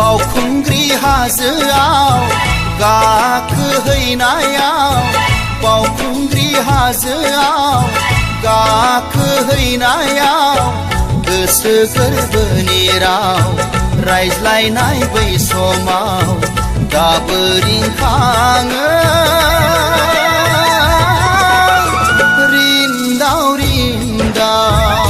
बावखुंग्रि हाजोआव गाखोहैनायाव बावखुंग्रि हाजोआव गाखोहैनायाव गोसो गोरबोनि राव रायज्लायनाय बै समाव दाबो रिंखाङो रिन्दाव रिन्दाव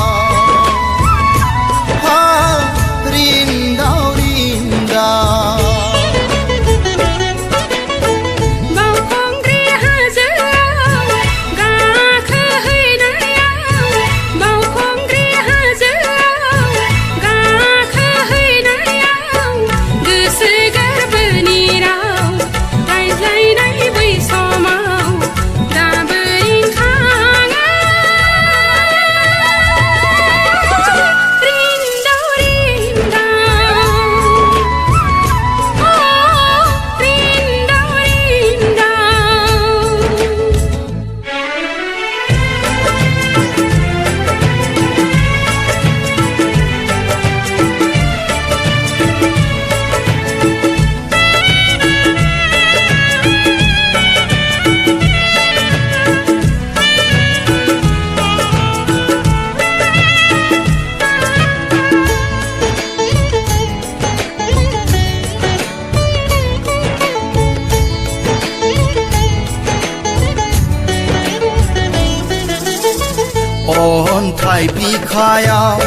अन्थाइ बिखायाव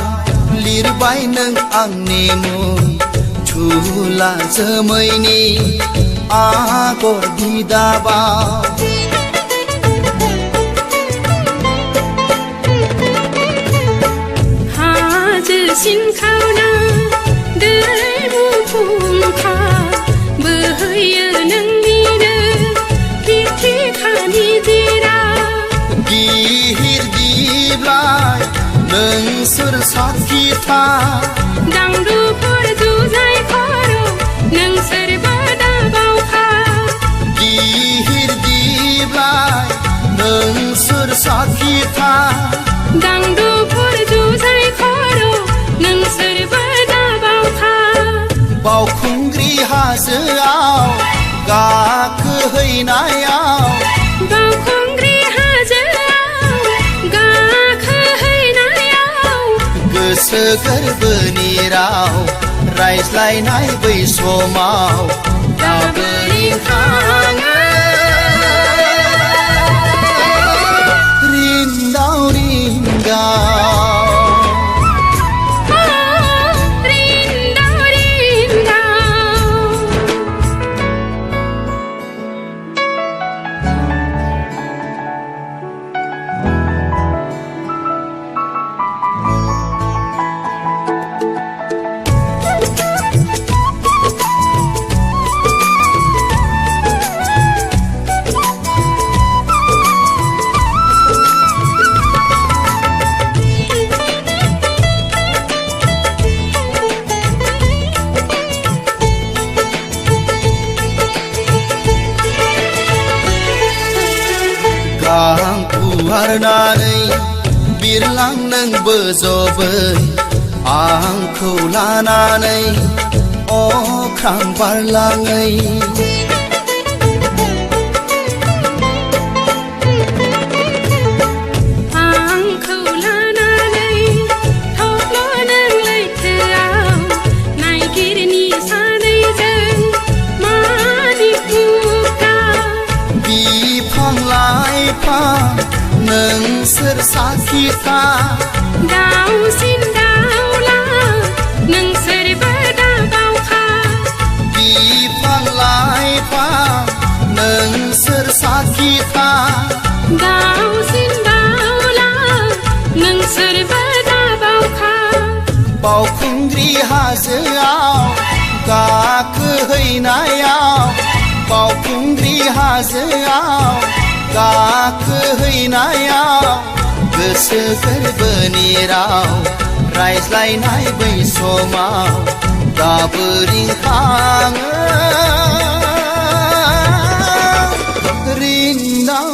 लिरबाय नों आंनि मुं झुला जोमैनि आगर बिदाबाव हाजो सिनखावना दै मुफुंखा बोहैयो नोंनिनो बिथिखानि दिरा गिहिर गिब्लाय नोंसोर साखिथा दांदुफोर जुजाय खर' नोंसोरबो दाबावखा गिहिर गिब्लाय नोंसोर साखिथा दांदुफोर जुजाय खर' नोंसोरबो दाबावखा बावखुंग्रि हाजोआव गाखोहैनायाव बावखुंग्रि हाजोआव गाखोहैनायाव गोसो गोरबोनि राव रायज्लायनाय बै समाव दाबो रिंखाङो रिन्दाव रिन्दाव गां फुवारनानै बिरलां नों बोजबै आंखौ लानानै अख्रां बारलाङै आंखौ लानानै थब्ल' नों लैथोआव नायगिरनि सानैजों मानिक मुगा बिफां लाइफां नोंसोर साखिथा दाउसिन दाउला नोंसोरबो दाबावखा बिफां लाइफां नोंसोर साखिथा दाउसिन दाउला नोंसोरबो दाबावखा बावखुंग्रि हाजोआव गाखोहैनायाव बावखुंग्रि हाजोआव गाखोहैनायाव गोसो गोरबोनि राव रायज्लायनाय बै समाव दाबो रिंखाङो रिन्दाव